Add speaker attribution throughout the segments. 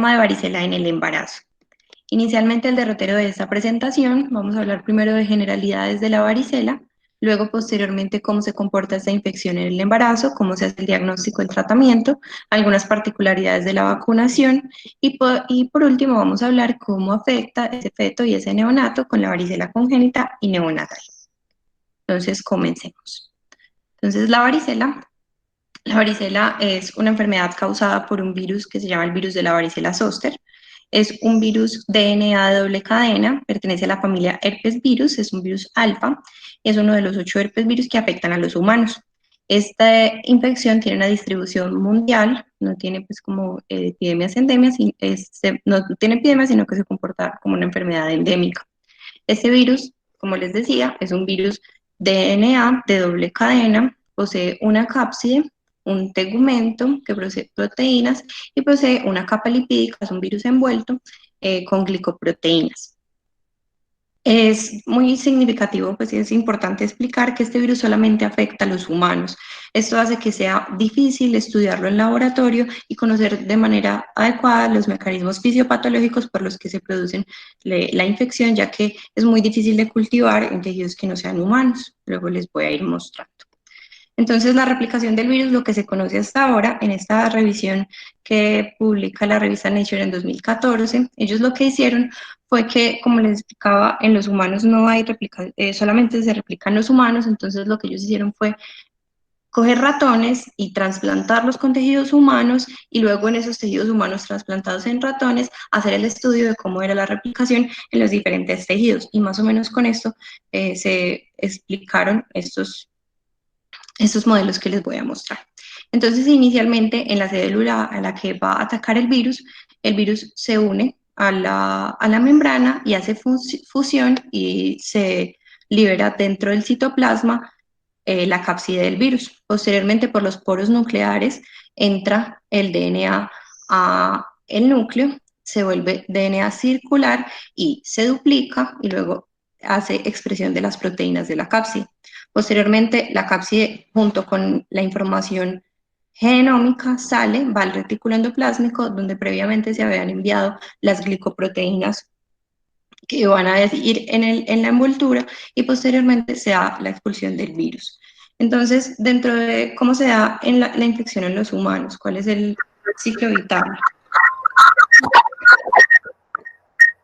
Speaker 1: Tema de varicela en el embarazo. Inicialmente el derrotero de esta presentación, vamos a hablar primero de generalidades de la varicela, luego posteriormente cómo se comporta esta infección en el embarazo, cómo se hace el diagnóstico, el tratamiento, algunas particularidades de la vacunación y por último vamos a hablar cómo afecta ese feto y ese neonato con la varicela congénita y neonatal. Entonces comencemos. Entonces la varicela es una enfermedad causada por un virus que se llama el virus de la varicela zoster. Es un virus DNA de doble cadena, pertenece a la familia herpes virus, es un virus alfa, es uno de los 8 herpes virus que afectan a los humanos. Esta infección tiene una distribución mundial, no tiene pues como epidemias endemias, no tiene epidemias, sino que se comporta como una enfermedad endémica. Este virus, como les decía, es un virus DNA de doble cadena, posee una cápside, un tegumento que posee proteínas y posee una capa lipídica, es un virus envuelto con glicoproteínas. Es muy significativo, pues es importante explicar que este virus solamente afecta a los humanos. Esto hace que sea difícil estudiarlo en laboratorio y conocer de manera adecuada los mecanismos fisiopatológicos por los que se produce la infección, ya que es muy difícil de cultivar en tejidos que no sean humanos. Luego les voy a ir mostrando. Entonces, la replicación del virus, lo que se conoce hasta ahora, en esta revisión que publica la revista Nature en 2014, ellos lo que hicieron fue que, como les explicaba, en los humanos no hay solamente se replican los humanos, entonces lo que ellos hicieron fue coger ratones y trasplantarlos con tejidos humanos y luego en esos tejidos humanos trasplantados en ratones hacer el estudio de cómo era la replicación en los diferentes tejidos. Y más o menos con esto se explicaron estos modelos que les voy a mostrar. Entonces, inicialmente en la célula a la que va a atacar el virus se une a la membrana y hace fusión y se libera dentro del citoplasma la cápside del virus. Posteriormente, por los poros nucleares, entra el DNA a el núcleo, se vuelve DNA circular y se duplica y luego hace expresión de las proteínas de la cápside. Posteriormente, la cápside, junto con la información genómica, va al retículo endoplásmico, donde previamente se habían enviado las glicoproteínas que van a ir en la envoltura y posteriormente se da la expulsión del virus. Entonces, dentro de cómo se da la infección en los humanos, cuál es el ciclo vital.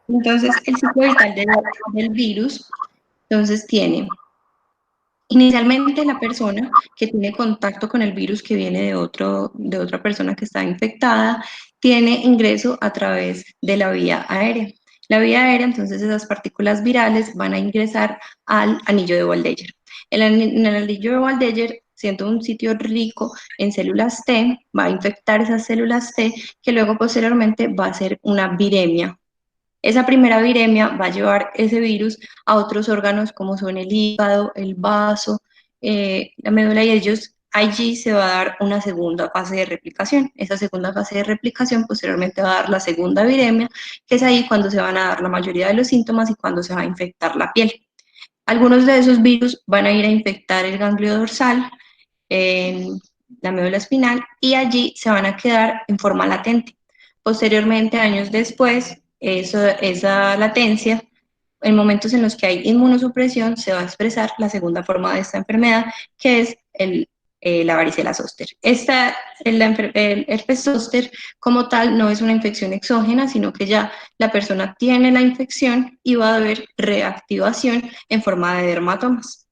Speaker 1: Entonces, el ciclo vital del virus, entonces tiene inicialmente la persona que tiene contacto con el virus que viene de otra persona que está infectada, tiene ingreso a través de la vía aérea. La vía aérea, entonces esas partículas virales van a ingresar al anillo de Waldeyer. El anillo de Waldeyer, siendo un sitio rico en células T, va a infectar esas células T que luego posteriormente va a ser una viremia. Esa primera viremia va a llevar ese virus a otros órganos como son el hígado, el vaso, la médula y ellos. Allí se va a dar una segunda fase de replicación. Esa segunda fase de replicación posteriormente va a dar la segunda viremia, que es ahí cuando se van a dar la mayoría de los síntomas y cuando se va a infectar la piel. Algunos de esos virus van a ir a infectar el ganglio dorsal, la médula espinal, y allí se van a quedar en forma latente. Posteriormente, años después, esa latencia, en momentos en los que hay inmunosupresión, se va a expresar la segunda forma de esta enfermedad, que es la varicela zoster. El herpes zoster como tal no es una infección exógena, sino que ya la persona tiene la infección y va a haber reactivación en forma de dermatomas.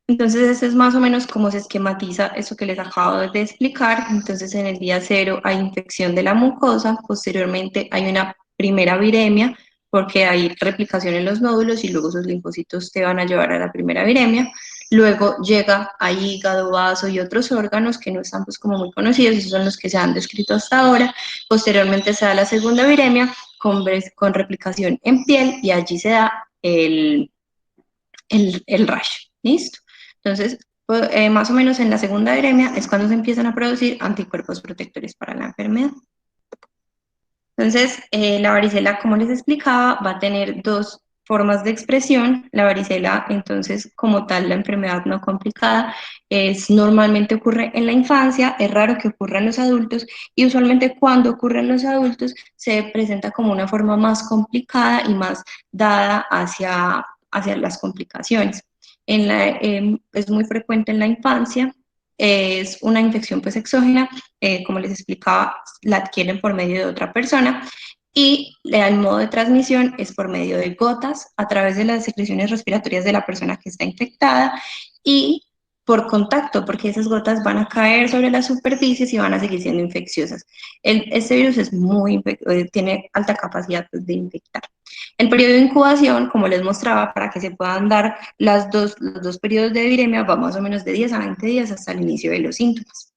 Speaker 1: Entonces, eso es más o menos cómo se esquematiza eso que les acabo de explicar. Entonces, en el día 0 hay infección de la mucosa, posteriormente hay una primera viremia, porque hay replicación en los nódulos y luego esos linfocitos te van a llevar a la primera viremia. Luego llega a hígado, vaso y otros órganos que no están pues como muy conocidos, esos son los que se han descrito hasta ahora. Posteriormente se da la segunda viremia con replicación en piel y allí se da el rash. ¿Listo? Entonces, más o menos en la segunda viremia es cuando se empiezan a producir anticuerpos protectores para la enfermedad. Entonces, la varicela, como les explicaba, va a tener dos formas de expresión, la varicela, entonces, como tal, la enfermedad no complicada, normalmente ocurre en la infancia, es raro que ocurra en los adultos, y usualmente cuando ocurre en los adultos se presenta como una forma más complicada y más dada hacia las complicaciones. Es muy frecuente en la infancia, es una infección pues exógena, como les explicaba, la adquieren por medio de otra persona, y el modo de transmisión es por medio de gotas a través de las secreciones respiratorias de la persona que está infectada y por contacto, porque esas gotas van a caer sobre las superficies y van a seguir siendo infecciosas. Este virus tiene alta capacidad pues, de infectar. El periodo de incubación, como les mostraba, para que se puedan dar los dos periodos de viremia, va más o menos de 10 a 20 días hasta el inicio de los síntomas.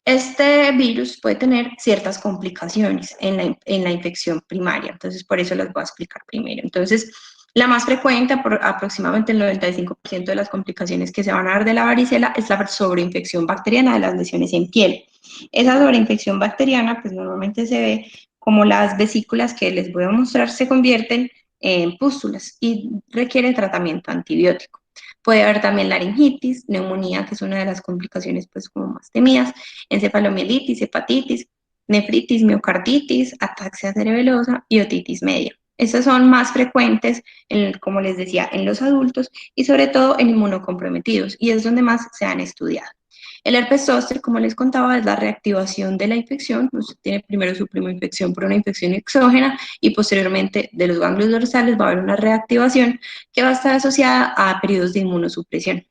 Speaker 1: Este virus puede tener ciertas complicaciones en la infección primaria, entonces por eso las voy a explicar primero. Entonces, la más frecuente, aproximadamente el 95% de las complicaciones que se van a dar de la varicela, es la sobreinfección bacteriana de las lesiones en piel. Esa sobreinfección bacteriana, pues normalmente se ve como las vesículas que les voy a mostrar se convierten en pústulas y requiere tratamiento antibiótico. Puede haber también laringitis, neumonía, que es una de las complicaciones pues como más temidas, encefalomielitis, hepatitis, nefritis, miocarditis, ataxia cerebelosa y otitis media. Estas son más frecuentes, como les decía, en los adultos y sobre todo en inmunocomprometidos, y es donde más se han estudiado. El herpes zóster, como les contaba, es la reactivación de la infección. Usted tiene primero su prima infección por una infección exógena y posteriormente de los ganglios dorsales va a haber una reactivación que va a estar asociada a periodos de inmunosupresión.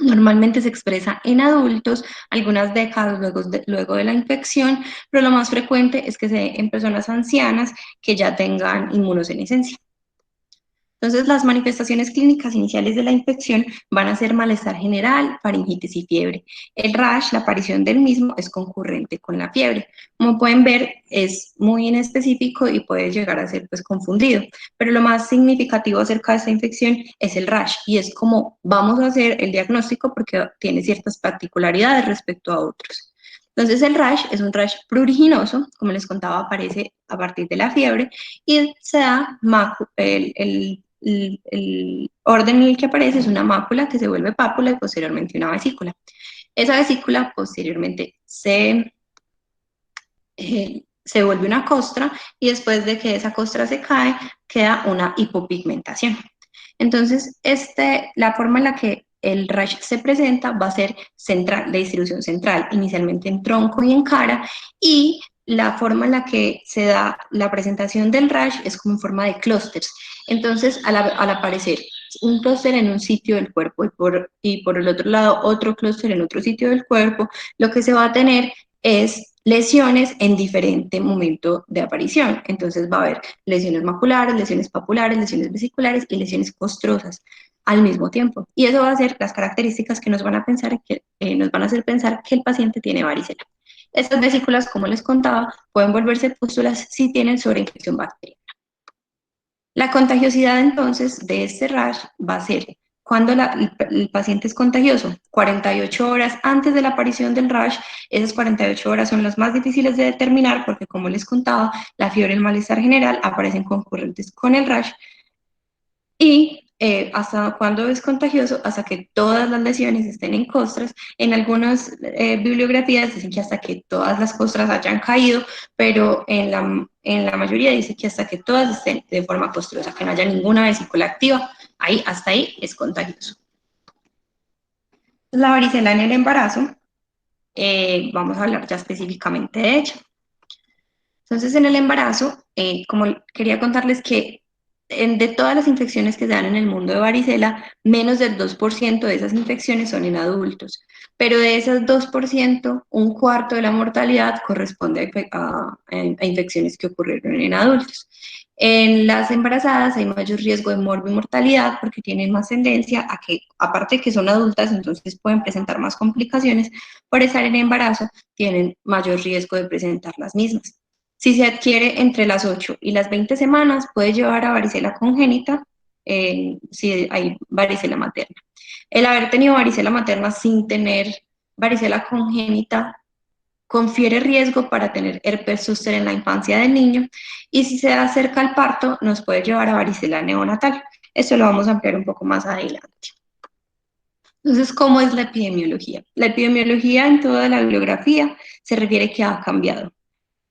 Speaker 1: Normalmente se expresa en adultos, algunas décadas luego de la infección, pero lo más frecuente es que se dé en personas ancianas que ya tengan inmunosenescencia. Entonces, las manifestaciones clínicas iniciales de la infección van a ser malestar general, faringitis y fiebre. El rash, la aparición del mismo, es concurrente con la fiebre. Como pueden ver, es muy inespecífico y puede llegar a ser pues, confundido. Pero lo más significativo acerca de esta infección es el rash, y es como vamos a hacer el diagnóstico porque tiene ciertas particularidades respecto a otros. Entonces, el rash es un rash pruriginoso, como les contaba, aparece a partir de la fiebre y se da el orden en el que aparece es una mácula que se vuelve pápula y posteriormente una vesícula. Esa vesícula posteriormente se vuelve una costra y después de que esa costra se cae, queda una hipopigmentación. Entonces, la forma en la que el rash se presenta va a ser central, de distribución central, inicialmente en tronco y en cara, y la forma en la que se da la presentación del rash es como en forma de clústeres. Entonces, al aparecer un clúster en un sitio del cuerpo y por el otro lado otro clúster en otro sitio del cuerpo, lo que se va a tener es lesiones en diferente momento de aparición. Entonces va a haber lesiones maculares, lesiones papulares, lesiones vesiculares y lesiones costrosas al mismo tiempo. Y eso va a ser las características que nos van a hacer pensar que el paciente tiene varicela. Estas vesículas, como les contaba, pueden volverse pústulas si tienen sobreinfección bacteriana. La contagiosidad entonces de este rash va a ser cuando el paciente es contagioso, 48 horas antes de la aparición del rash. Esas 48 horas son las más difíciles de determinar porque, como les contaba, la fiebre y el malestar general aparecen concurrentes con el rash. Y hasta cuándo es contagioso, hasta que todas las lesiones estén en costras. En algunas bibliografías dicen que hasta que todas las costras hayan caído, pero en la mayoría dice que hasta que todas estén de forma costrosa, que no haya ninguna vesícula activa, hasta ahí es contagioso. La varicela en el embarazo, vamos a hablar ya específicamente de ella. Entonces, en el embarazo, como quería contarles que de todas las infecciones que se dan en el mundo de varicela, menos del 2% de esas infecciones son en adultos. Pero de esas 2%, un cuarto de la mortalidad corresponde a infecciones que ocurrieron en adultos. En las embarazadas hay mayor riesgo de mortalidad porque tienen más tendencia a que, aparte de que son adultas, entonces pueden presentar más complicaciones, por estar en embarazo, tienen mayor riesgo de presentar las mismas. Si se adquiere entre las 8 y las 20 semanas, puede llevar a varicela congénita si hay varicela materna. El haber tenido varicela materna sin tener varicela congénita confiere riesgo para tener herpes zóster en la infancia del niño, y si se acerca al parto nos puede llevar a varicela neonatal. Esto lo vamos a ampliar un poco más adelante. Entonces, ¿cómo es la epidemiología? La epidemiología en toda la bibliografía se refiere que ha cambiado.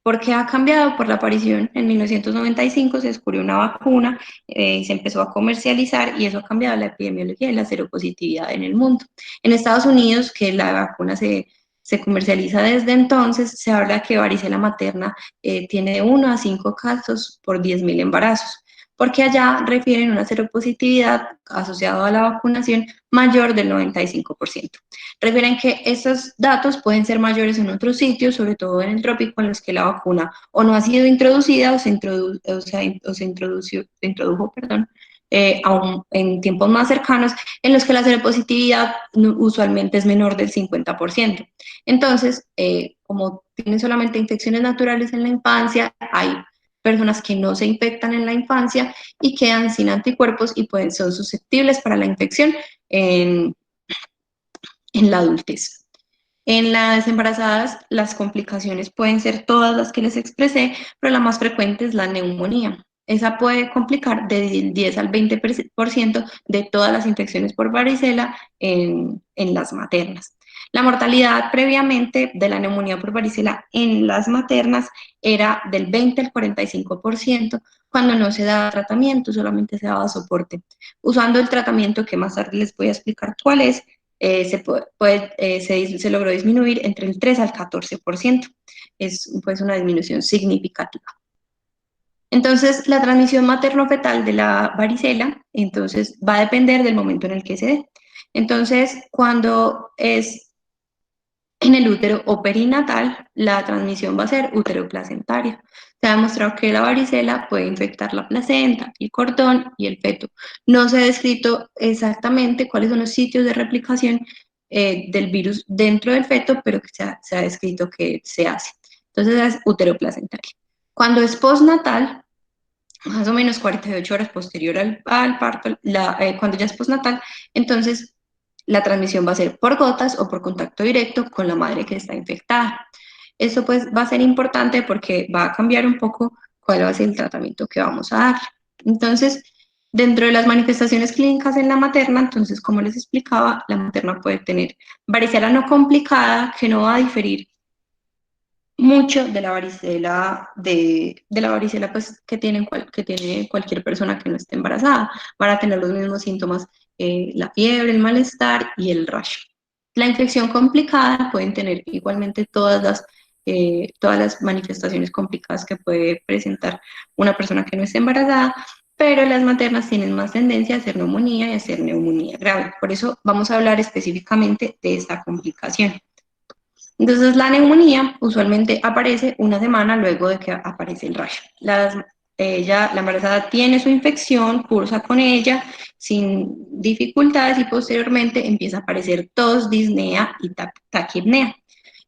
Speaker 1: ¿Por qué ha cambiado? Por la aparición en 1995 se descubrió una vacuna, se empezó a comercializar y eso ha cambiado la epidemiología de la seropositividad en el mundo. En Estados Unidos, que la vacuna se comercializa desde entonces, se habla que varicela materna tiene de 1 a 5 casos por 10.000 embarazos, porque allá refieren una seropositividad asociada a la vacunación mayor del 95%. Refieren que estos datos pueden ser mayores en otros sitios, sobre todo en el trópico, en los que la vacuna o no ha sido introducida o se introdujo, perdón, aún en tiempos más cercanos, en los que la seropositividad usualmente es menor del 50%. Entonces, como tienen solamente infecciones naturales en la infancia, hay personas que no se infectan en la infancia y quedan sin anticuerpos y son susceptibles para la infección en la adultez. En las embarazadas, las complicaciones pueden ser todas las que les expresé, pero la más frecuente es la neumonía. Esa puede complicar del 10 al 20% de todas las infecciones por varicela en las maternas. La mortalidad previamente de la neumonía por varicela en las maternas era del 20 al 45% cuando no se daba tratamiento, solamente se daba soporte. Usando el tratamiento que más tarde les voy a explicar cuál es, se logró disminuir entre el 3 al 14%. Es pues una disminución significativa. Entonces, la transmisión materno-fetal de la varicela, entonces, va a depender del momento en el que se dé. Entonces, cuando es en el útero o perinatal, la transmisión va a ser uteroplacentaria. Se ha demostrado que la varicela puede infectar la placenta, el cordón y el feto. No se ha descrito exactamente cuáles son los sitios de replicación del virus dentro del feto, pero que se ha descrito que se hace. Entonces es uteroplacentaria. Cuando es postnatal, más o menos 48 horas posterior al parto, cuando ya es postnatal, entonces la transmisión va a ser por gotas o por contacto directo con la madre que está infectada. Esto pues va a ser importante porque va a cambiar un poco cuál va a ser el tratamiento que vamos a dar. Entonces, dentro de las manifestaciones clínicas en la materna, entonces como les explicaba, la materna puede tener varicela no complicada que no va a diferir mucho de la varicela, de la varicela pues, que tiene cualquier persona que no esté embarazada. Van a tener los mismos síntomas, la fiebre, el malestar y el rash. La infección complicada pueden tener igualmente todas las manifestaciones complicadas que puede presentar una persona que no esté embarazada, pero las maternas tienen más tendencia a hacer neumonía y a hacer neumonía grave. Por eso vamos a hablar específicamente de esta complicación. Entonces, la neumonía usualmente aparece una semana luego de que aparece el rash. La embarazada tiene su infección, cursa con ella sin dificultades y posteriormente empieza a aparecer tos, disnea y taquipnea.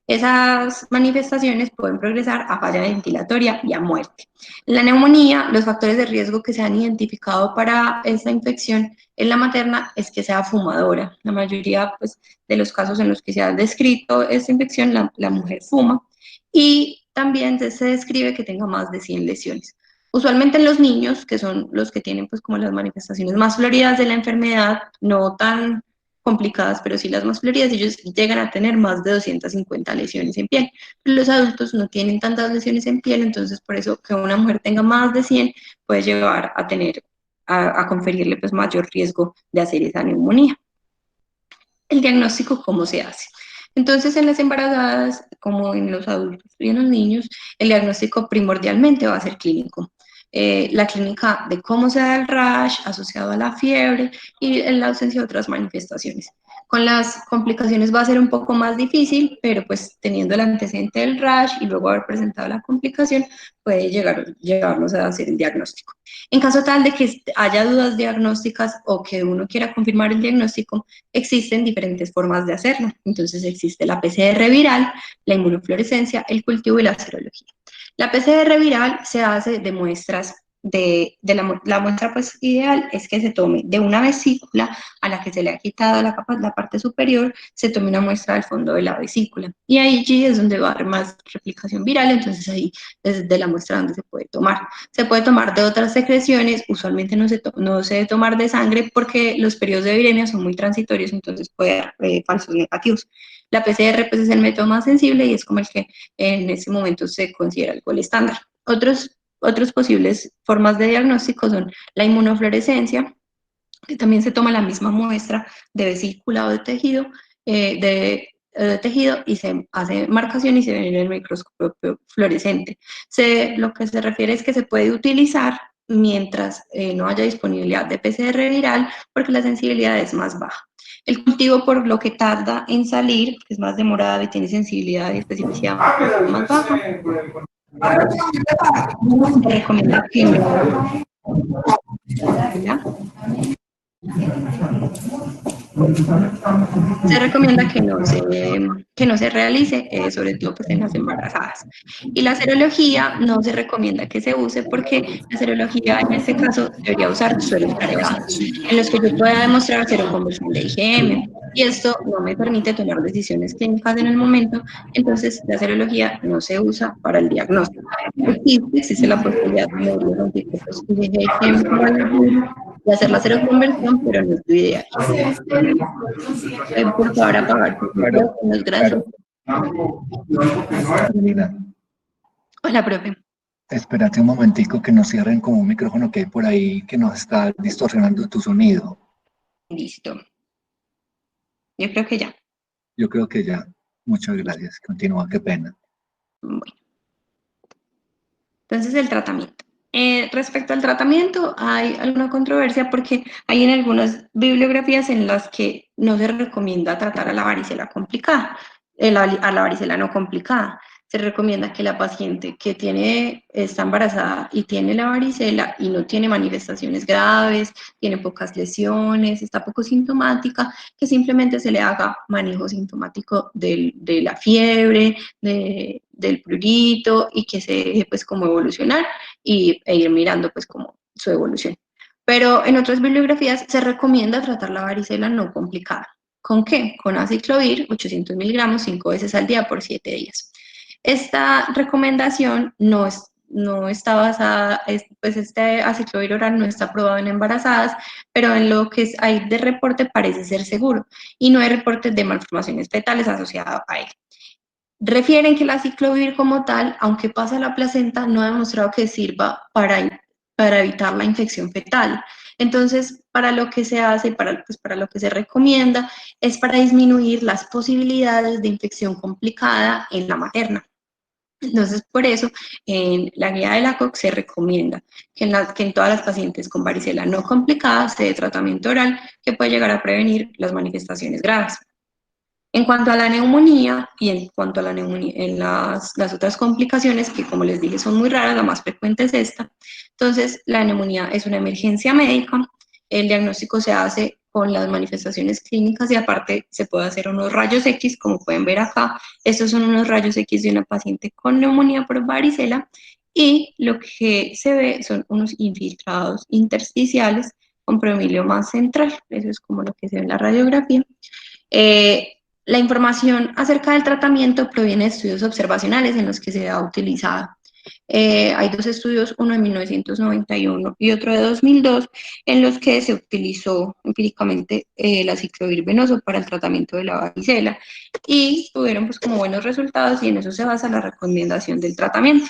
Speaker 1: Esas manifestaciones pueden progresar a falla ventilatoria y a muerte. En la neumonía, los factores de riesgo que se han identificado para esta infección en la materna es que sea fumadora. La mayoría pues, de los casos en los que se ha descrito esta infección, la mujer fuma y también se describe que tenga más de 100 lesiones. Usualmente en los niños, que son los que tienen pues como las manifestaciones más floridas de la enfermedad, no tan complicadas, pero sí las más floridas, ellos llegan a tener más de 250 lesiones en piel. Los adultos no tienen tantas lesiones en piel, entonces por eso que una mujer tenga más de 100 puede llevar a tener, a conferirle pues mayor riesgo de hacer esa neumonía. El diagnóstico, ¿cómo se hace? Entonces, en las embarazadas, como en los adultos y en los niños, el diagnóstico primordialmente va a ser clínico. La clínica de cómo se da el rash asociado a la fiebre y en la ausencia de otras manifestaciones. Con las complicaciones va a ser un poco más difícil, pero pues teniendo el antecedente del rash y luego haber presentado la complicación, puede llevarnos a hacer el diagnóstico. En caso tal de que haya dudas diagnósticas o que uno quiera confirmar el diagnóstico, existen diferentes formas de hacerlo. Entonces existe la PCR viral, la inmunofluorescencia, el cultivo y la serología. La PCR viral se hace de muestras la muestra pues ideal es que se tome de una vesícula a la que se le ha quitado la parte superior, se tome una muestra del fondo de la vesícula. Y ahí es donde va a haber más replicación viral, entonces ahí es de la muestra donde se puede tomar. Se puede tomar de otras secreciones, usualmente no se debe tomar de sangre porque los periodos de viremia son muy transitorios, entonces puede dar falsos negativos. La PCR pues es el método más sensible y es como el que en ese momento se considera el gol estándar. Otros posibles formas de diagnóstico son la inmunofluorescencia, que también se toma la misma muestra de vesícula o de tejido y se hace marcación y se ve en el microscopio fluorescente. Lo que se refiere es que se puede utilizar mientras no haya disponibilidad de PCR viral porque la sensibilidad es más baja. El cultivo, por lo que tarda en salir, es más demorado y tiene sensibilidad y especificidad más baja, se recomienda que no, ¿ya? Se recomienda que no se realice, sobre todo pues en las embarazadas. Y la serología no se recomienda que se use porque la serología en este caso debería usar suelos areados, en los que yo pueda demostrar seroconversión de IgM. Y esto no me permite tomar decisiones clínicas en el momento, entonces la serología no se usa para el diagnóstico. Existe la posibilidad de medir los anticuerpos IgM y hacer la seroconversión, pero no es lo ideal. Por favor, apagar sus
Speaker 2: Claro,
Speaker 1: micrófonos, gracias.
Speaker 2: claro. Mira,
Speaker 1: Hola, profe.
Speaker 2: espérate un momentico que nos cierren como un micrófono que hay por ahí que nos está distorsionando tu sonido.
Speaker 1: Listo. Yo creo que ya.
Speaker 2: Yo creo que ya. Muchas gracias. Continúa, qué pena.
Speaker 1: Bueno, entonces el tratamiento. Respecto al tratamiento, hay alguna controversia porque hay en algunas bibliografías en las que no se recomienda tratar a la varicela complicada, a la varicela no complicada. Se recomienda que la paciente que está embarazada y tiene la varicela y no tiene manifestaciones graves, tiene pocas lesiones, está poco sintomática, que simplemente se le haga manejo sintomático de la fiebre, del prurito y que se deje pues como evolucionar e ir mirando pues como su evolución. Pero en otras bibliografías se recomienda tratar la varicela no complicada. ¿Con qué? Con aciclovir, 800 miligramos, 5 veces al día por 7 días. Esta recomendación no está basada, pues este aciclovir oral no está aprobado en embarazadas, pero en lo que hay de reporte parece ser seguro y no hay reportes de malformaciones fetales asociadas a él. Refieren que el aciclovir como tal, aunque pasa a la placenta, no ha demostrado que sirva para evitar la infección fetal. Entonces, para lo que se hace, para lo que se recomienda, es para disminuir las posibilidades de infección complicada en la materna. Entonces, por eso, en la guía de la COC se recomienda que en todas las pacientes con varicela no complicada se dé tratamiento oral que puede llegar a prevenir las manifestaciones graves. En cuanto a la neumonía y en cuanto a la neumonía, en las otras complicaciones, que como les dije son muy raras, la más frecuente es esta. Entonces, la neumonía es una emergencia médica, el diagnóstico se hace con las manifestaciones clínicas y aparte se puede hacer unos rayos X, como pueden ver acá. Estos son unos rayos X de una paciente con neumonía por varicela y lo que se ve son unos infiltrados intersticiales con probabilidad central. Eso es como lo que se ve en la radiografía. La información acerca del tratamiento proviene de estudios observacionales en los que se ha utilizado. Hay dos estudios, uno de 1991 y otro de 2002, en los que se utilizó empíricamente el aciclovir venoso para el tratamiento de la varicela y tuvieron pues como buenos resultados y en eso se basa la recomendación del tratamiento.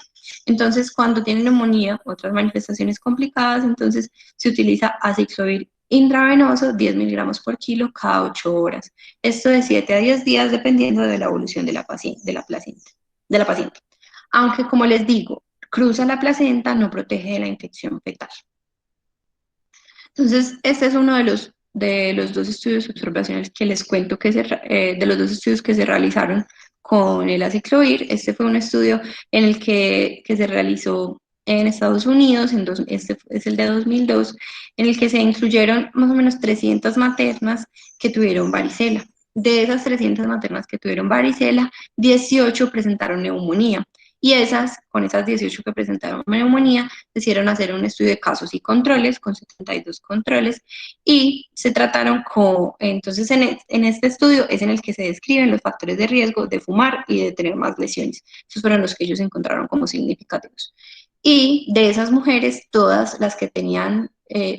Speaker 1: Entonces, cuando tienen neumonía, otras manifestaciones complicadas, entonces se utiliza aciclovir intravenoso, 10 miligramos por kilo cada 8 horas. Esto de 7 a 10 días dependiendo de la evolución de la paciente. Aunque, como les digo, cruza la placenta, no protege de la infección fetal. Entonces, este es uno de los dos estudios observacionales que les cuento de los dos estudios que se realizaron con el aciclovir. Este fue un estudio en el que se realizó en Estados Unidos, este es el de 2002, en el que se incluyeron más o menos 300 maternas que tuvieron varicela. De esas 300 maternas que tuvieron varicela, 18 presentaron neumonía Y con esas 18 que presentaron neumonía, decidieron hacer un estudio de casos y controles, con 72 controles, y se trataron entonces en este estudio es en el que se describen los factores de riesgo de fumar y de tener más lesiones. Esos fueron los que ellos encontraron como significativos. Y de esas mujeres, todas las que tenían,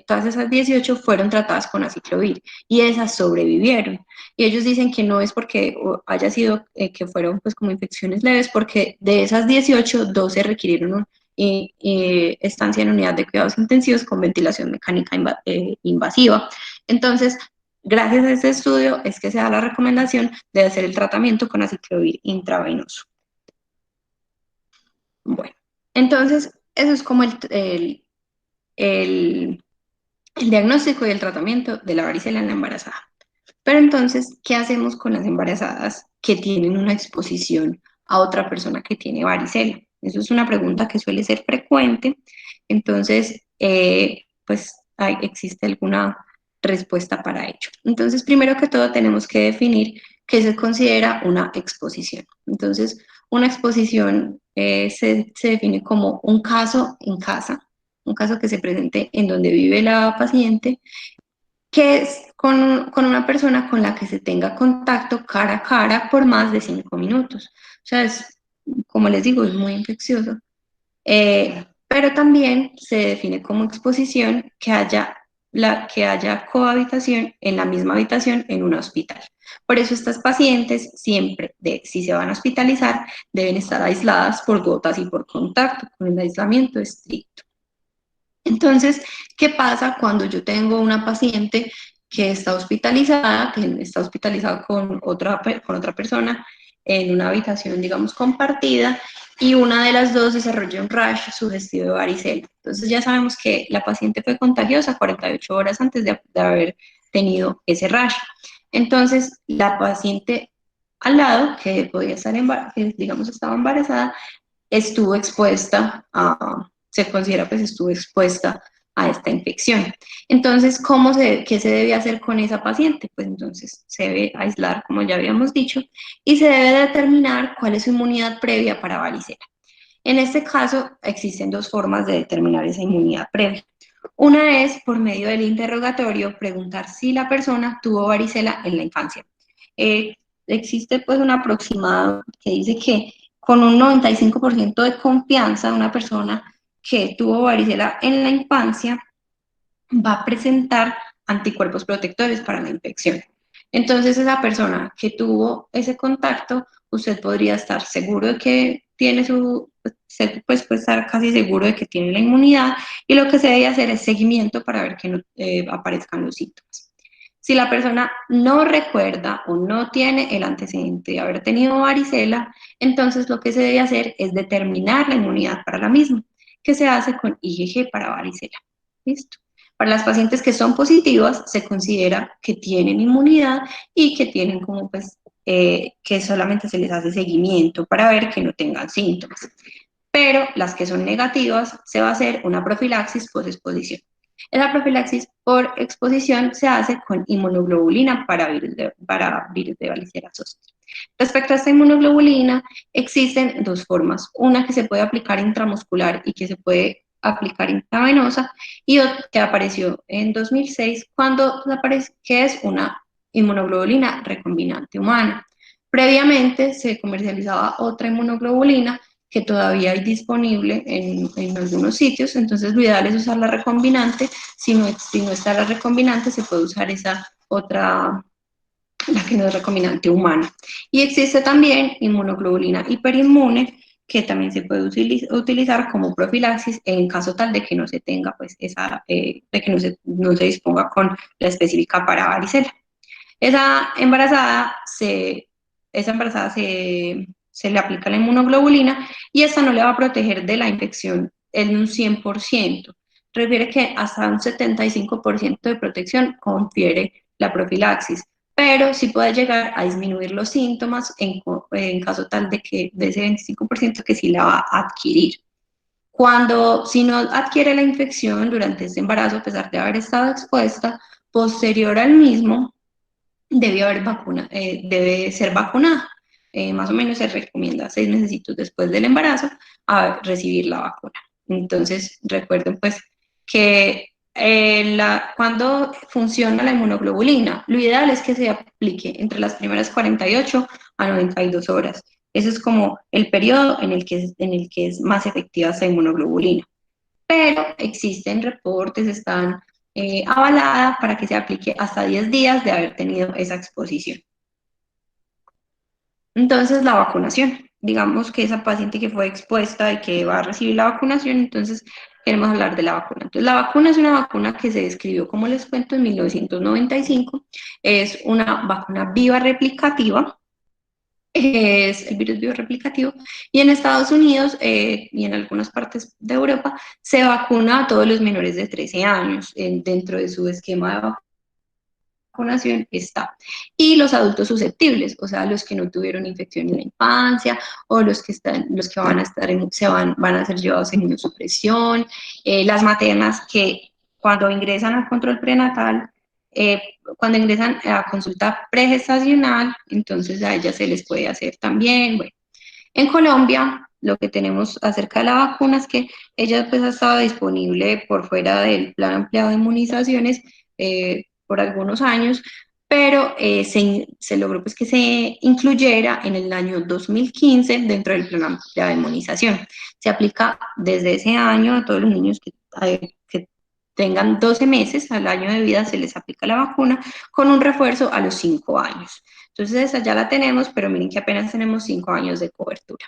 Speaker 1: todas esas 18 fueron tratadas con aciclovir y esas sobrevivieron. Y ellos dicen que no es porque haya sido que fueron pues como infecciones leves, porque de esas 18, 12 requirieron estancia en unidad de cuidados intensivos con ventilación mecánica invasiva. Entonces, gracias a este estudio es que se da la recomendación de hacer el tratamiento con aciclovir intravenoso. Bueno, entonces eso es como el diagnóstico y el tratamiento de la varicela en la embarazada. Pero entonces, ¿qué hacemos con las embarazadas que tienen una exposición a otra persona que tiene varicela? Eso es una pregunta que suele ser frecuente. Entonces, pues existe alguna respuesta para ello. Entonces, primero que todo, tenemos que definir qué se considera una exposición. Entonces, una exposición se define como un caso en casa, un caso que se presente en donde vive la paciente, que es con una persona con la que se tenga contacto cara a cara por más de 5 minutos. O sea, como les digo, es muy infeccioso. Pero también se define como exposición que haya cohabitación en la misma habitación en un hospital. Por eso estas pacientes siempre, si se van a hospitalizar, deben estar aisladas por gotas y por contacto, con el aislamiento estricto. Entonces, ¿qué pasa cuando yo tengo una paciente que está hospitalizada con otra persona en una habitación, digamos, compartida, y una de las dos desarrolla un rash sugestivo de varicela? Entonces ya sabemos que la paciente fue contagiosa 48 horas antes de haber tenido ese rash. Entonces, la paciente al lado, que podía estar, que digamos estaba embarazada, estuvo expuesta se considera pues estuvo expuesta a esta infección. Entonces, ¿qué se debe hacer con esa paciente? Pues entonces se debe aislar, como ya habíamos dicho, y se debe determinar cuál es su inmunidad previa para varicela. En este caso, existen dos formas de determinar esa inmunidad previa. Una es por medio del interrogatorio, preguntar si la persona tuvo varicela en la infancia. Eh, Existe pues un aproximado que dice que con un 95% de confianza una persona que tuvo varicela en la infancia va a presentar anticuerpos protectores para la infección. Entonces, esa persona que tuvo ese contacto, usted podría estar seguro de que tiene pues puede estar casi seguro de que tiene la inmunidad, y lo que se debe hacer es seguimiento para ver que no aparezcan los síntomas. Si la persona no recuerda o no tiene el antecedente de haber tenido varicela, entonces lo que se debe hacer es determinar la inmunidad para la misma, que se hace con IgG para varicela. ¿Listo? Para las pacientes que son positivas, se considera que tienen inmunidad y que tienen como pues, que solamente se les hace seguimiento para ver que no tengan síntomas. Pero las que son negativas, se va a hacer una profilaxis post-exposición. Esa profilaxis por exposición se hace con inmunoglobulina para virus de varicela zoster. Respecto a esta inmunoglobulina, existen dos formas. Una que se puede aplicar intramuscular y que se puede aplicar intravenosa, y otra que apareció en 2006 que es una inmunoglobulina recombinante humana. Previamente se comercializaba otra inmunoglobulina que todavía hay disponible en algunos sitios, entonces lo ideal es usar la recombinante. Si no está la recombinante, se puede usar esa otra, la que no es recombinante humana. Y existe también inmunoglobulina hiperinmune, que también se puede utilizar como profilaxis en caso tal de que no se tenga, pues, de que no se disponga con la específica para varicela. Esa embarazada se le aplica la inmunoglobulina, y esta no le va a proteger de la infección en un 100%. Refiere que hasta un 75% de protección confiere la profilaxis, pero sí puede llegar a disminuir los síntomas en caso tal de ese 25% que sí la va a adquirir. Si no adquiere la infección durante este embarazo, a pesar de haber estado expuesta, posterior al mismo, debe ser vacunada. más o menos se recomienda 6 meses después del embarazo a recibir la vacuna. Entonces, recuerden pues que cuando funciona la inmunoglobulina, lo ideal es que se aplique entre las primeras 48 a 92 horas. Ese es como el periodo en el que es más efectiva esa inmunoglobulina. Pero existen reportes, están avaladas para que se aplique hasta 10 días de haber tenido esa exposición. Entonces, la vacunación. Digamos que esa paciente que fue expuesta y que va a recibir la vacunación, entonces queremos hablar de la vacuna. Entonces, la vacuna es una vacuna que se describió, como les cuento, en 1995. Es una vacuna viva replicativa, es el virus biorreplicativo, y en Estados Unidos y en algunas partes de Europa se vacuna a todos los menores de 13 años dentro de su esquema de vacunación está. Y los adultos susceptibles, o sea, los que no tuvieron infección en la infancia o los que van a estar van a ser llevados en inmunosupresión, las maternas que cuando ingresan al control prenatal, eh, cuando ingresan a consulta pregestacional, entonces a ellas se les puede hacer también. Bueno, en Colombia, lo que tenemos acerca de la vacuna es que ella pues ha estado disponible por fuera del plan ampliado de inmunizaciones por algunos años, pero se logró pues que se incluyera en el año 2015 dentro del plan ampliado de inmunización. Se aplica desde ese año a todos los niños que tengan 12 meses al año de vida, se les aplica la vacuna con un refuerzo a los 5 años. Entonces esa ya la tenemos, pero miren que apenas tenemos 5 años de cobertura.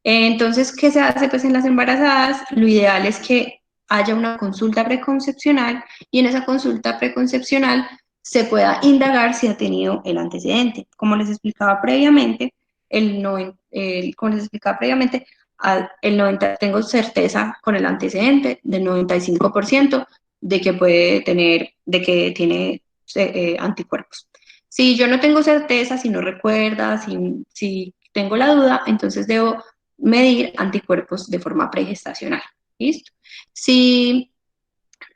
Speaker 1: Entonces, ¿qué se hace pues en las embarazadas? Lo ideal es que haya una consulta preconcepcional y en esa consulta preconcepcional se pueda indagar si ha tenido el antecedente. Como les explicaba previamente, como les explicaba previamente, tengo certeza con el antecedente del 95% de que puede tener, de que tiene anticuerpos. Si yo no tengo certeza, si no recuerda, si tengo la duda, entonces debo medir anticuerpos de forma pregestacional. ¿Listo? Si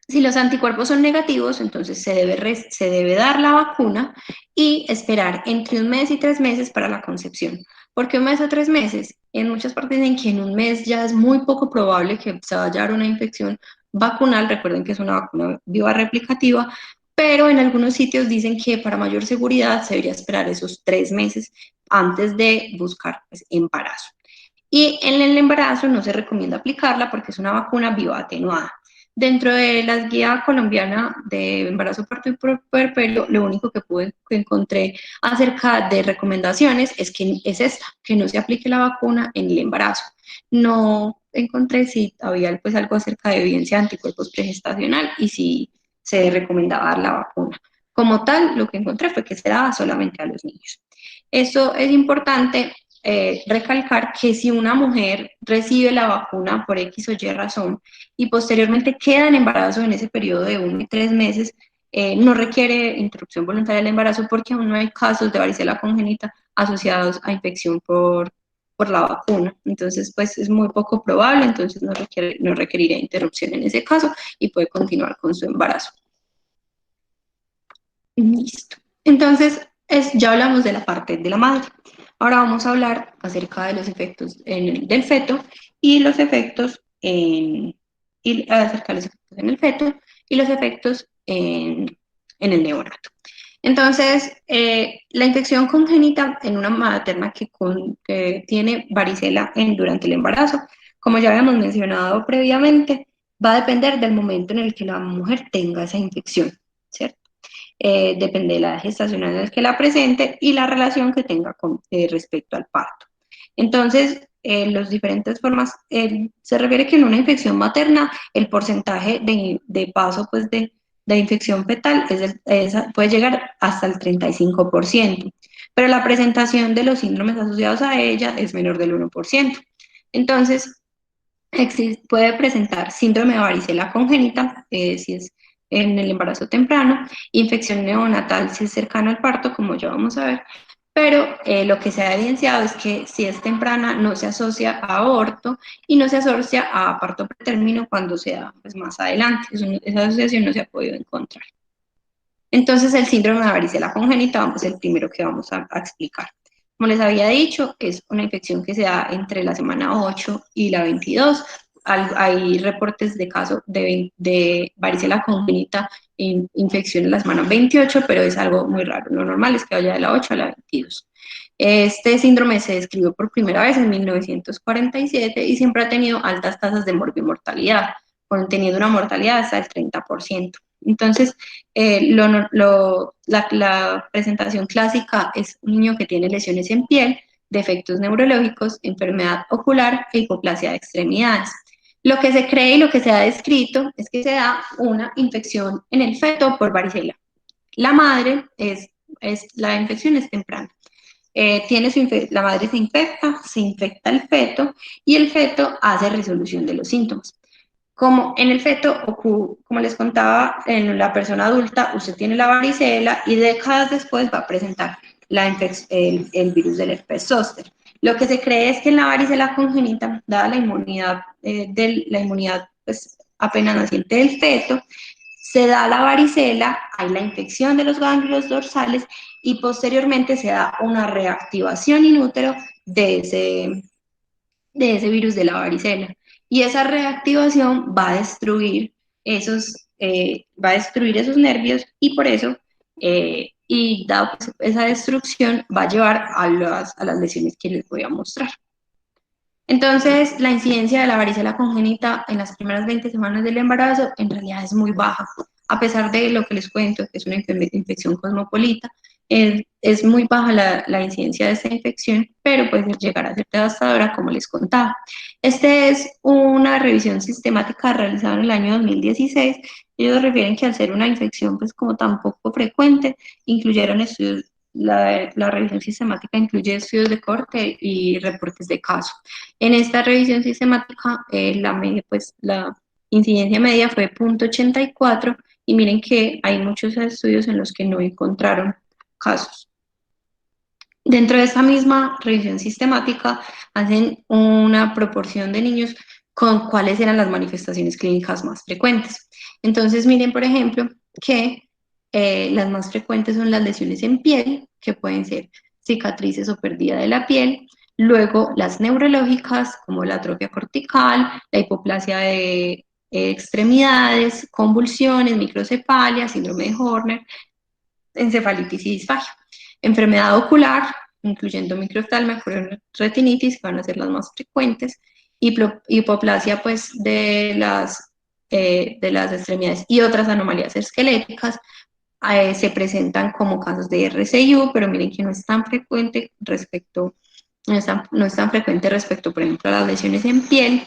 Speaker 1: los anticuerpos son negativos, entonces se debe dar la vacuna y esperar entre 1 mes y 3 meses para la concepción. ¿Por qué 1 mes o 3 meses? En muchas partes dicen que en 1 mes ya es muy poco probable que se vaya a dar una infección vacunal. Recuerden que es una vacuna viva replicativa, pero en algunos sitios dicen que para mayor seguridad se debería esperar esos 3 meses antes de buscar pues, embarazo. Y en el embarazo no se recomienda aplicarla porque es una vacuna viva atenuada. Dentro de la guía colombiana de embarazo, parto y puerperio, lo único que encontré acerca de recomendaciones es esta, que no se aplique la vacuna en el embarazo. No encontré si había pues algo acerca de evidencia de anticuerpos pregestacional y si se recomendaba dar la vacuna. Como tal, lo que encontré fue que se daba solamente a los niños. Eso es importante recalcar que si una mujer recibe la vacuna por X o Y razón y posteriormente queda en embarazo en ese periodo de 1 y 3 meses, no requiere interrupción voluntaria del embarazo porque aún no hay casos de varicela congénita asociados a infección por la vacuna. Entonces, pues es muy poco probable, entonces no requeriría interrupción en ese caso y puede continuar con su embarazo. Listo. Entonces, ya hablamos de la parte de la madre. Ahora vamos a hablar acerca de los efectos del feto y los efectos acerca de los efectos en el feto y los efectos en el neonato. Entonces, la infección congénita en una materna que tiene varicela durante el embarazo, como ya habíamos mencionado previamente, va a depender del momento en el que la mujer tenga esa infección, ¿cierto? Depende de la gestación en la que la presente y la relación que tenga respecto al parto. Entonces, las diferentes formas, se refiere que en una infección materna el porcentaje de paso pues, de infección fetal puede llegar hasta el 35%, pero la presentación de los síndromes asociados a ella es menor del 1%. Entonces, puede presentar síndrome de varicela congénita, si es en el embarazo temprano, infección neonatal si es cercano al parto, como ya vamos a ver, pero lo que se ha evidenciado es que si es temprana no se asocia a aborto y no se asocia a parto pretérmino cuando se da pues, más adelante. Esa asociación no se ha podido encontrar. Entonces, el síndrome de varicela congénita es el primero que vamos a explicar. Como les había dicho, es una infección que se da entre la semana 8 y la 22. Hay reportes de casos de varicela congénita en infección en la semana 28, pero es algo muy raro. Lo normal es que vaya de la 8 a la 22. Este síndrome se describió por primera vez en 1947 y siempre ha tenido altas tasas de morbimortalidad, teniendo una mortalidad hasta el 30%. Entonces, la presentación clásica es un niño que tiene lesiones en piel, defectos neurológicos, enfermedad ocular e hipoplasia de extremidades. Lo que se cree y lo que se ha descrito es que se da una infección en el feto por varicela. La madre la infección es temprana. La madre se infecta el feto y el feto hace resolución de los síntomas. Como en el feto, como les contaba, en la persona adulta usted tiene la varicela y décadas después va a presentar el virus del herpes zóster. Lo que se cree es que en la varicela congénita, dada la inmunidad pues, apenas naciente del feto, se da la varicela, hay la infección de los ganglios dorsales y posteriormente se da una reactivación in útero de ese virus de la varicela. Y esa reactivación va a destruir esos nervios y por eso, y dado esa destrucción, va a llevar a las lesiones que les voy a mostrar. Entonces, la incidencia de la varicela congénita en las primeras 20 semanas del embarazo en realidad es muy baja, a pesar de lo que les cuento, que es una infección cosmopolita, es muy baja la incidencia de esta infección, pero puede llegar a ser devastadora, como les contaba. Esta es una revisión sistemática realizada en el año 2016. Ellos refieren que al ser una infección pues como tan poco frecuente, incluyeron estudios, la revisión sistemática incluye estudios de corte y reportes de caso. En esta revisión sistemática, la incidencia media fue 0,84 y miren que hay muchos estudios en los que no encontraron casos. Dentro de esta misma revisión sistemática hacen una proporción de niños con cuáles eran las manifestaciones clínicas más frecuentes. Entonces miren, por ejemplo, que las más frecuentes son las lesiones en piel, que pueden ser cicatrices o pérdida de la piel, luego las neurológicas, como la atrofia cortical, la hipoplasia de extremidades, convulsiones, microcefalia, síndrome de Horner, encefalitis y disfagia. Enfermedad ocular, incluyendo microftalmia, retinitis, que van a ser las más frecuentes, hipoplasia pues, de las extremidades y otras anomalías esqueléticas. Se presentan como casos de RCIU, pero miren que no es tan frecuente respecto, por ejemplo, a las lesiones en piel,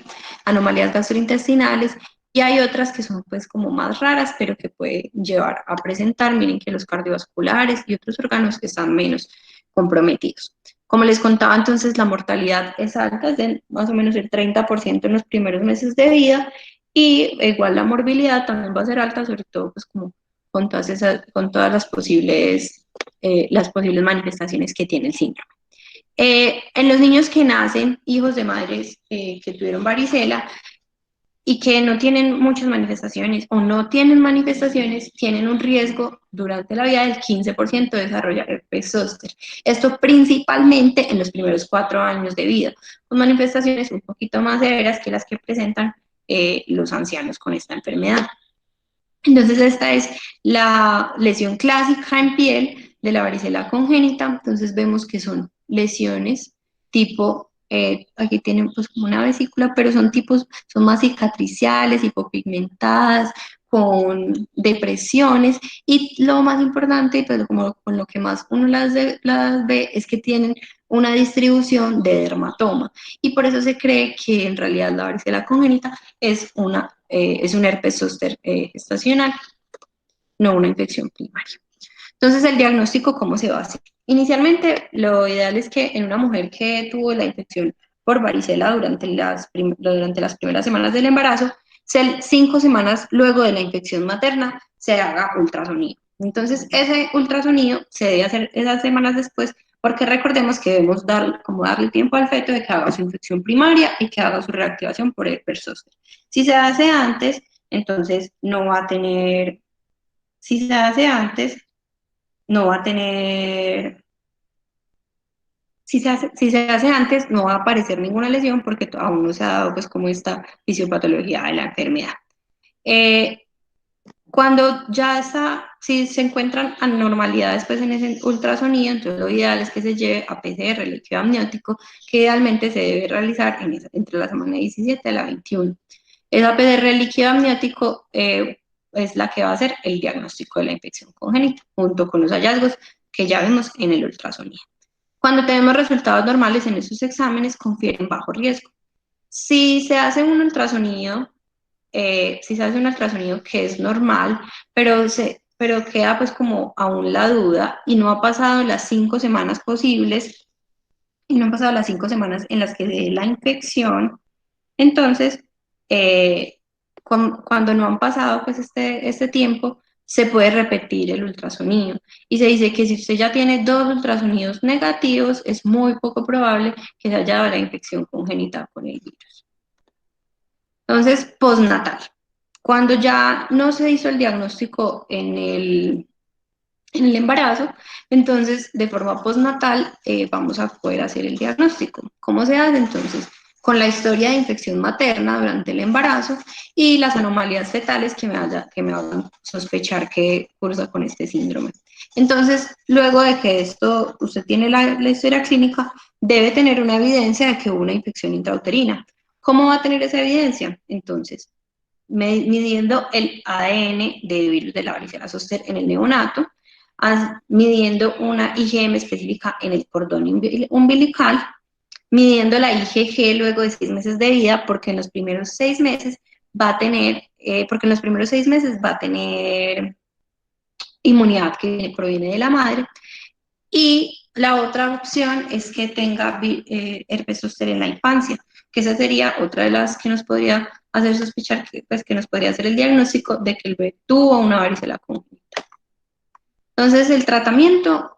Speaker 1: anomalías gastrointestinales, y hay otras que son pues como más raras, pero que puede llevar a presentar, miren que los cardiovasculares y otros órganos que están menos comprometidos. Como les contaba, entonces la mortalidad es alta, es de más o menos el 30% en los primeros meses de vida, y igual la morbilidad también va a ser alta, sobre todo pues como con todas las posibles manifestaciones que tiene el síndrome. En los niños que nacen hijos de madres que tuvieron varicela y que no tienen muchas manifestaciones o no tienen manifestaciones, tienen un riesgo durante la vida del 15% de desarrollar herpes zóster. Esto principalmente en los primeros 4 años de vida, con manifestaciones un poquito más severas que las que presentan los ancianos con esta enfermedad. Entonces esta es la lesión clásica en piel de la varicela congénita. Entonces vemos que son lesiones tipo, aquí tienen pues como una vesícula, pero son más cicatriciales, hipopigmentadas, con depresiones, y lo más importante, pues como con lo que más uno las ve, es que tienen una distribución de dermatoma, y por eso se cree que en realidad la varicela congénita es un herpes zóster gestacional, no una infección primaria. Entonces, el diagnóstico, ¿cómo se va a hacer? Inicialmente, lo ideal es que en una mujer que tuvo la infección por varicela durante las primeras semanas del embarazo, 5 semanas luego de la infección materna, se haga ultrasonido. Entonces, ese ultrasonido se debe hacer esas semanas después, porque recordemos que debemos darle tiempo al feto de que haga su infección primaria y que haga su reactivación por herpes zóster. Si se hace antes, entonces no va a tener, si se hace antes, no va a tener Si se hace antes, no va a aparecer ninguna lesión porque aún no se ha dado pues como esta fisiopatología de la enfermedad. Eh, Cuando ya está, si se encuentran anormalidades pues en ese ultrasonido, entonces lo ideal es que se lleve a PCR, líquido amniótico, que idealmente se debe realizar entre la semana 17 a la 21. Esa PCR líquido amniótico es la que va a hacer el diagnóstico de la infección congénita, junto con los hallazgos que ya vemos en el ultrasonido. Cuando tenemos resultados normales en esos exámenes, confieren bajo riesgo. Si se hace un ultrasonido si se hace un ultrasonido que es normal, pero queda pues como aún la duda y no ha pasado las 5 semanas posibles y no han pasado las 5 semanas en las que se dé la infección, entonces cuando no han pasado pues este tiempo, se puede repetir el ultrasonido. Y se dice que si usted ya tiene 2 ultrasonidos negativos, es muy poco probable que se haya dado la infección congénita con el virus. Entonces, postnatal. Cuando ya no se hizo el diagnóstico en el embarazo, entonces de forma postnatal vamos a poder hacer el diagnóstico. ¿Cómo se hace? Entonces, con la historia de infección materna durante el embarazo y las anomalías fetales que me hagan sospechar que cursa con este síndrome. Entonces, luego de que usted tiene la historia clínica, debe tener una evidencia de que hubo una infección intrauterina. ¿Cómo va a tener esa evidencia? Entonces, midiendo el ADN de virus de la varicela zoster en el neonato, midiendo una IgM específica en el cordón umbilical, midiendo la IgG luego de 6 meses de vida, porque en los primeros 6 meses va a tener, inmunidad que proviene de la madre. Y la otra opción es que tenga herpes zóster en la infancia, que esa sería otra de las que nos podría hacer sospechar que nos podría hacer el diagnóstico de que el bebé tuvo una varicela congénita. Entonces, el tratamiento,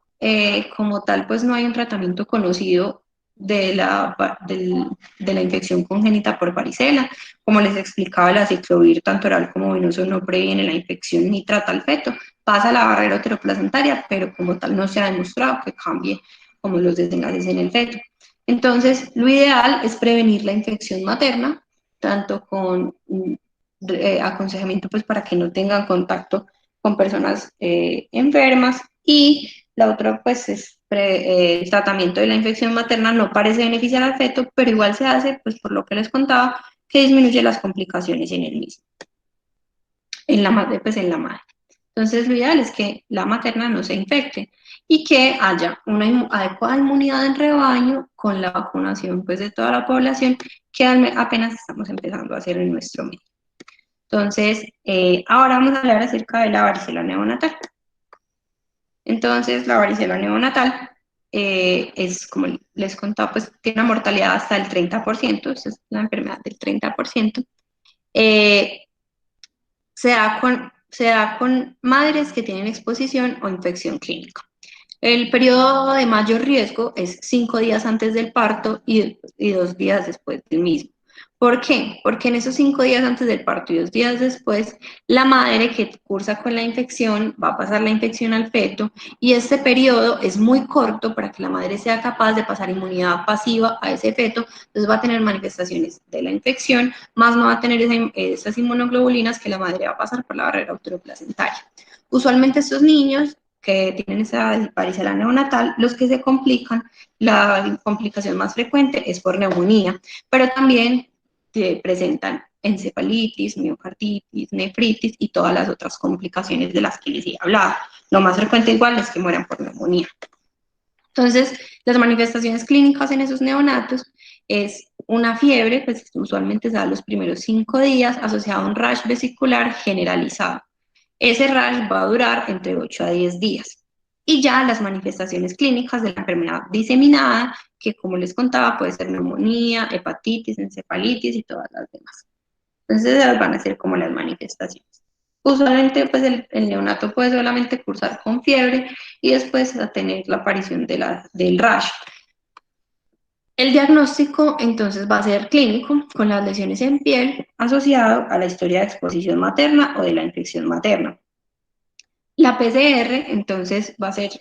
Speaker 1: como tal, pues no hay un tratamiento conocido de la infección congénita por varicela. Como les explicaba, la ciclovir, tanto oral como venoso, no previene la infección ni trata al feto. Pasa la barrera uteroplacentaria, pero como tal no se ha demostrado que cambie como los desenlaces en el feto. Entonces, lo ideal es prevenir la infección materna, tanto con aconsejamiento pues para que no tengan contacto con personas enfermas, y la otra pues es el tratamiento de la infección materna no parece beneficiar al feto, pero igual se hace pues por lo que les contaba, que disminuye las complicaciones en el mismo, en la madre. Entonces lo ideal es que la materna no se infecte y que haya una adecuada inmunidad en rebaño con la vacunación pues de toda la población, que apenas estamos empezando a hacer en nuestro medio. Entonces, ahora vamos a hablar acerca de la varicela neonatal. Entonces, la varicela neonatal es, como les contaba, pues tiene una mortalidad hasta el 30%, esa es la enfermedad del 30%. Eh, se da con madres que tienen exposición o infección clínica. El periodo de mayor riesgo es 5 días antes del parto y 2 días después del mismo. ¿Por qué? Porque en esos 5 días antes del parto y 2 días después, la madre que cursa con la infección va a pasar la infección al feto, y este periodo es muy corto para que la madre sea capaz de pasar inmunidad pasiva a ese feto. Entonces va a tener manifestaciones de la infección, más no va a tener esas inmunoglobulinas que la madre va a pasar por la barrera uteroplacentaria. Usualmente estos niños que tienen esa varicela neonatal, los que se complican, la complicación más frecuente es por neumonía, pero también presentan encefalitis, miocarditis, nefritis y todas las otras complicaciones de las que les he hablado. Lo más frecuente igual es que mueran por neumonía. Entonces, las manifestaciones clínicas en esos neonatos es una fiebre, pues usualmente se da los primeros 5 días, asociada a un rash vesicular generalizado. Ese rash va a durar entre 8 a 10 días. Y ya las manifestaciones clínicas de la enfermedad diseminada, que como les contaba, puede ser neumonía, hepatitis, encefalitis y todas las demás. Entonces, esas van a ser como las manifestaciones. Usualmente, pues el neonato puede solamente cursar con fiebre y después a tener la aparición del rash. El diagnóstico entonces va a ser clínico, con las lesiones en piel asociado a la historia de exposición materna o de la infección materna. La PCR entonces va a ser,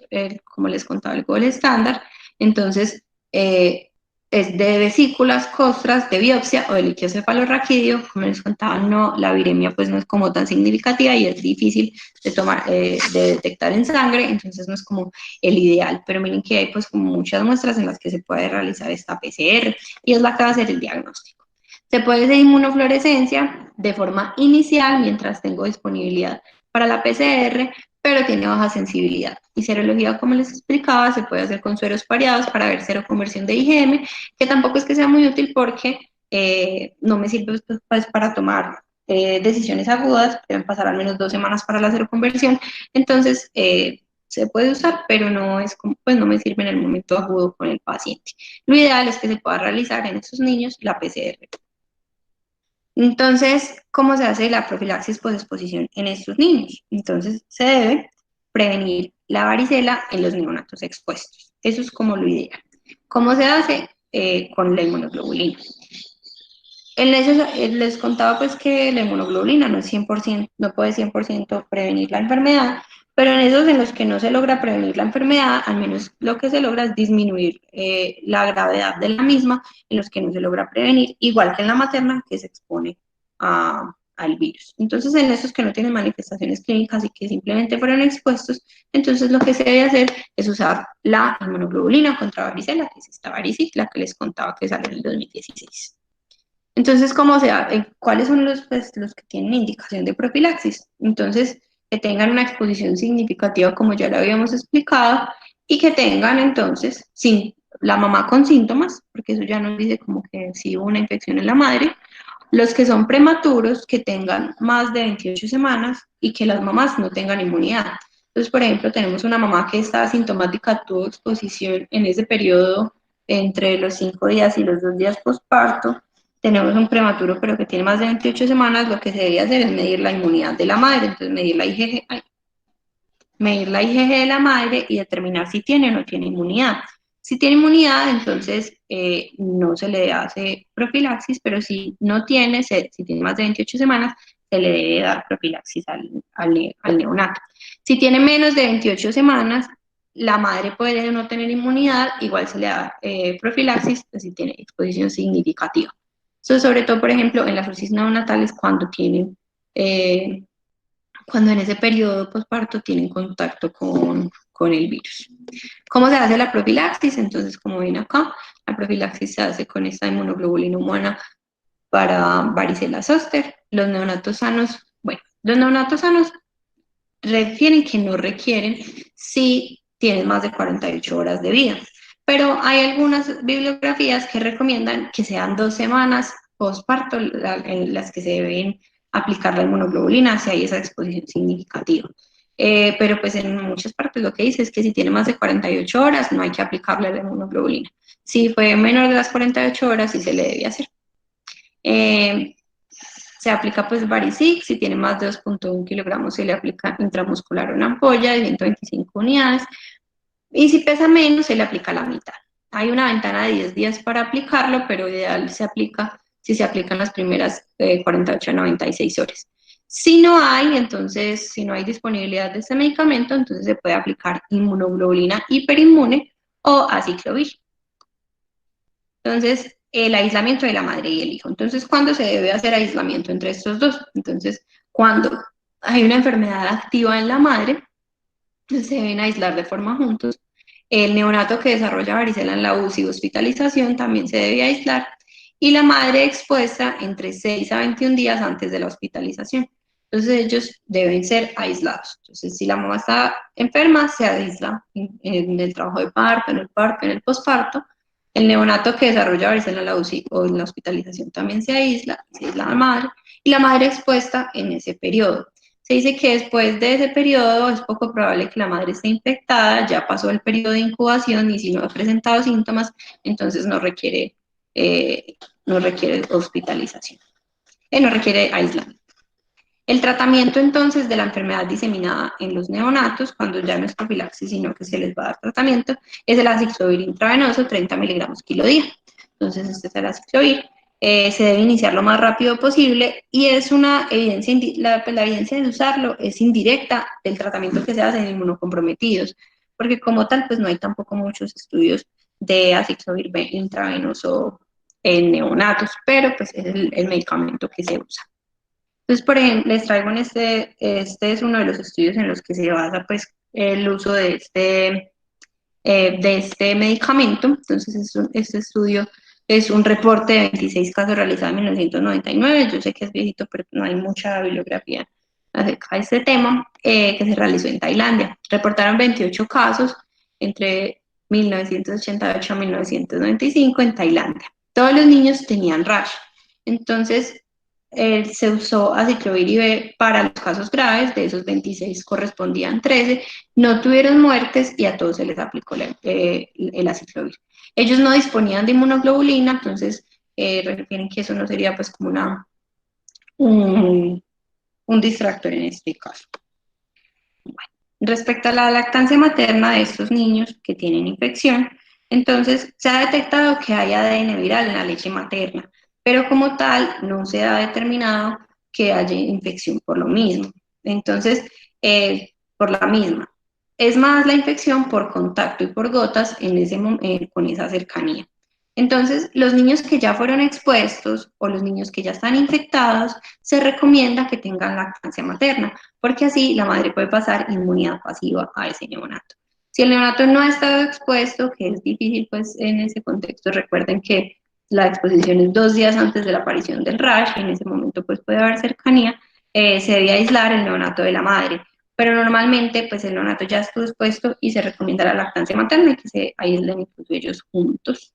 Speaker 1: como les contaba, el gol estándar. Entonces eh, es de vesículas, costras, de biopsia o de líquido cefalorraquídeo. Como les contaba, no, la viremia pues no es como tan significativa y es difícil de tomar, de detectar en sangre, entonces no es como el ideal, pero miren que hay pues como muchas muestras en las que se puede realizar esta PCR y es la que va a ser el diagnóstico. Se puede hacer inmunofluorescencia de forma inicial mientras tengo disponibilidad para la PCR, pero tiene baja sensibilidad. Y serología, como les explicaba, se puede hacer con sueros pareados para ver seroconversión de IgM, que tampoco es que sea muy útil porque no me sirve pues, para tomar decisiones agudas, deben pasar al menos 2 semanas para la seroconversión, entonces se puede usar, pero no es como, pues no me sirve en el momento agudo con el paciente. Lo ideal es que se pueda realizar en estos niños la PCR. Entonces, ¿cómo se hace la profilaxis posexposición en estos niños? Entonces, se debe prevenir la varicela en los neonatos expuestos. Eso es como lo ideal. ¿Cómo se hace? Con la inmunoglobulina. En eso les contaba pues que la inmunoglobulina no es 100%, no puede 100% prevenir la enfermedad, pero en esos en los que no se logra prevenir la enfermedad, al menos lo que se logra es disminuir la gravedad de la misma, en los que no se logra prevenir, igual que en la materna que se expone al virus. Entonces, en esos que no tienen manifestaciones clínicas y que simplemente fueron expuestos, entonces lo que se debe hacer es usar la inmunoglobulina contra varicela, que es esta varicicla que les contaba que salió en el 2016. Entonces, ¿cómo se hace? ¿Cuáles son pues, los que tienen indicación de profilaxis? Entonces, que tengan una exposición significativa, como ya lo habíamos explicado, y que tengan entonces, sin, la mamá con síntomas, porque eso ya nos dice como que sí hubo una infección en la madre, los que son prematuros, que tengan más de 28 semanas y que las mamás no tengan inmunidad. Entonces, por ejemplo, tenemos una mamá que está asintomática, tuvo exposición en ese periodo entre los 5 días y los 2 días postparto, tenemos un prematuro pero que tiene más de 28 semanas, lo que se debería hacer es medir la inmunidad de la madre, entonces medir la IgG de la madre y determinar si tiene o no tiene inmunidad. Si tiene inmunidad, entonces no se le hace profilaxis, pero si no tiene, si tiene más de 28 semanas, se le debe dar profilaxis al neonato. Si tiene menos de 28 semanas, la madre puede no tener inmunidad, igual se le da profilaxis pues, si tiene exposición significativa. Eso sobre todo, por ejemplo, en las dosis neonatales cuando tienen cuando en ese periodo postparto tienen contacto con el virus. ¿Cómo se hace la profilaxis? Entonces, como ven acá, la profilaxis se hace con esta inmunoglobulina humana para varicela zoster. Los neonatos sanos, bueno, los neonatos sanos refieren que no requieren si tienen más de 48 horas de vida. Pero hay algunas bibliografías que recomiendan que sean 2 semanas postparto en las que se deben aplicar la inmunoglobulina si hay esa exposición significativa. Pero pues en muchas partes lo que dice es que si tiene más de 48 horas no hay que aplicarle la inmunoglobulina. Si fue menor de las 48 horas sí se le debe hacer. Se aplica pues Varicic, si tiene más de 2.1 kilogramos se le aplica intramuscular una ampolla de 125 unidades y si pesa menos se le aplica la mitad. Hay una ventana de 10 días para aplicarlo, pero ideal se aplica si se aplican las primeras 48 a 96 horas. Si no hay, entonces, si no hay disponibilidad de este medicamento, entonces se puede aplicar inmunoglobulina hiperinmune o aciclovir. Entonces, el aislamiento de la madre y el hijo. Entonces, ¿cuándo se debe hacer aislamiento entre estos dos? Entonces, cuando hay una enfermedad activa en la madre, se deben aislar de forma juntos. El neonato que desarrolla varicela en la UCI o hospitalización también se debe aislar. Y la madre expuesta entre 6 a 21 días antes de la hospitalización. Entonces ellos deben ser aislados. Entonces si la mamá está enferma, se aísla en el trabajo de parto, en el posparto. El neonato que desarrolla varicela en la UCI o en la hospitalización también se aísla la madre. Y la madre expuesta en ese periodo. Se dice que después de ese periodo es poco probable que la madre esté infectada, ya pasó el periodo de incubación y si no ha presentado síntomas, entonces eh, no requiere hospitalización, no requiere aislamiento. El tratamiento entonces de la enfermedad diseminada en los neonatos, cuando ya no es profilaxis, sino que se les va a dar tratamiento, es el aciclovir intravenoso, 30 miligramos kilo día. Entonces, este es el aciclovir. Se debe iniciar lo más rápido posible y es una evidencia, la evidencia de usarlo es indirecta del tratamiento que se hace en inmunocomprometidos, porque como tal, pues no hay tampoco muchos estudios de aciclovir intravenoso en neonatos, pero pues es el medicamento que se usa. Entonces, por ejemplo, les traigo este es uno de los estudios en los que se basa pues el uso de este medicamento. Entonces, este estudio es un reporte de 26 casos realizado en 1999. Yo sé que es viejito, pero no hay mucha bibliografía acerca de este tema, que se realizó en Tailandia. Reportaron 28 casos entre 1988 a 1995 en Tailandia. Todos los niños tenían rash. Entonces, se usó aciclovir para los casos graves. De esos 26 correspondían 13, no tuvieron muertes y a todos se les aplicó el aciclovir. Ellos no disponían de inmunoglobulina, entonces refieren que eso no sería pues como un, un distractor en este caso. Bueno, respecto a la lactancia materna de estos niños que tienen infección, entonces se ha detectado que hay ADN viral en la leche materna, pero como tal no se ha determinado que haya infección por lo mismo. Entonces, por la misma. Es más la infección por contacto y por gotas con esa cercanía. Entonces, los niños que ya fueron expuestos o los niños que ya están infectados, se recomienda que tengan lactancia materna, porque así la madre puede pasar inmunidad pasiva a ese neonato. Si el neonato no ha estado expuesto, que es difícil pues en ese contexto, recuerden que la exposición es 2 días antes de la aparición del rash, en ese momento pues puede haber cercanía, se debe aislar el neonato de la madre, pero normalmente pues el neonato ya estuvo expuesto y se recomienda la lactancia materna y que se aíslen incluso ellos juntos.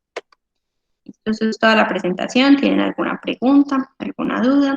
Speaker 1: Entonces, toda la presentación. ¿Tienen alguna pregunta, alguna duda?